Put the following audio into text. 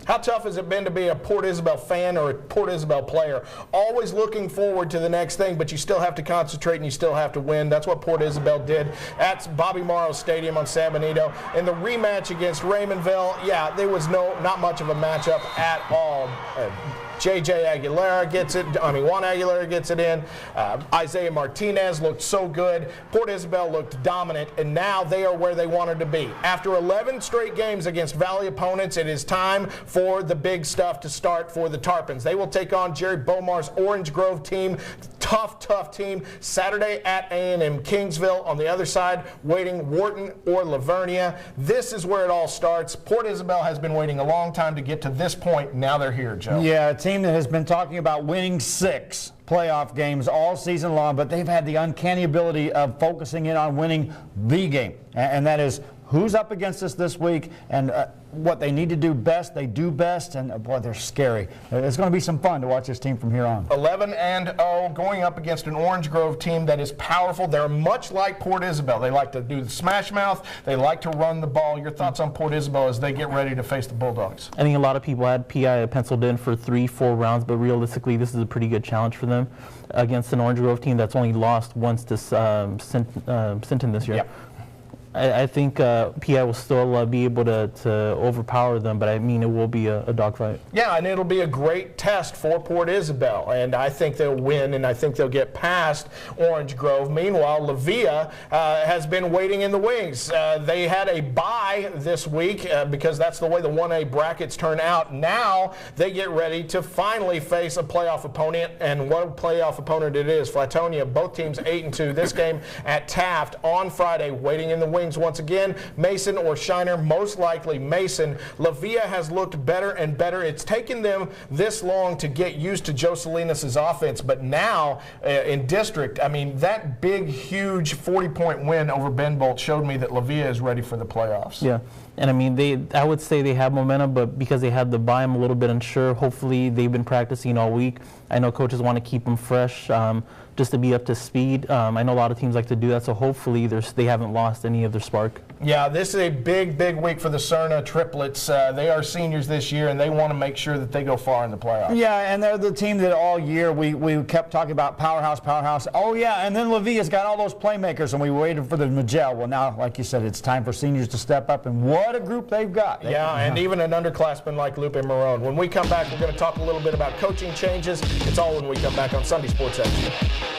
How tough has it been to be a Port Isabel fan or a Port Isabel player? Always looking forward to the next thing, but you still have to concentrate and you still have to win. That's what Port Isabel did at Bobby Morrow Stadium on San Benito. In the rematch against Raymondville, yeah, there was not much of a matchup at all. Juan Aguilera gets it in. Isaiah Martinez looked so good. Port Isabel looked dominant, and now they are where they wanted to be. After 11 straight games against Valley opponents, it is time for the big stuff to start for the Tarpons. They will take on Jerry Bomar's Orange Grove team. Tough team. Saturday at A&M Kingsville. On the other side, waiting Wharton or Lavernia. This is where it all starts. Port Isabel has been waiting a long time to get to this point. Now they're here, Joe. Yeah, a team that has been talking about winning 6 playoff games all season long, but they've had the uncanny ability of focusing in on winning the game, and that is who's up against us this week, and what they need to do best, they do best, and boy, they're scary. It's going to be some fun to watch this team from here on. 11-0, going up against an Orange Grove team that is powerful. They're much like Port Isabel. They like to do the smash mouth. They like to run the ball. Your thoughts on Port Isabel as they get ready to face the Bulldogs? I think a lot of people had PI penciled in for 3-4 rounds, but realistically, this is a pretty good challenge for them against an Orange Grove team that's only lost once to Sinton this year. Yep. I think PI will still be able to overpower them, but I mean it will be a dogfight. Yeah, and it'll be a great test for Port Isabel, and I think they'll win, and I think they'll get past Orange Grove. Meanwhile, Levia has been waiting in the wings. They had a bye this week because that's the way the 1A brackets turn out. Now they get ready to finally face a playoff opponent, and what a playoff opponent it is. Flatonia, both teams 8-2. This game at Taft on Friday, waiting in the wings once again. Mason or Shiner, most likely Mason. Levia has looked better and better. It's taken them this long to get used to Joe Salinas' offense, but now in district, I mean, that big, huge 40-point win over Ben Bolt showed me that Levia is ready for the playoffs. Yeah. And I mean, I would say they have momentum, but because they had the bye, I'm a little bit unsure. Hopefully, they've been practicing all week. I know coaches want to keep them fresh, just to be up to speed. I know a lot of teams like to do that, so hopefully they haven't lost any of their spark. Yeah, this is a big week for the Cerna triplets. They are seniors this year, and they want to make sure that they go far in the playoffs. Yeah, and they're the team that all year we kept talking about powerhouse. Oh, yeah, and then Levia's got all those playmakers, and we waited for the Magell. Well, now, like you said, it's time for seniors to step up, and what a group they've got. Yeah, and even an underclassman like Lupe Marone. When we come back, we're going to talk a little bit about coaching changes. It's all when we come back on Sunday Sports Extra.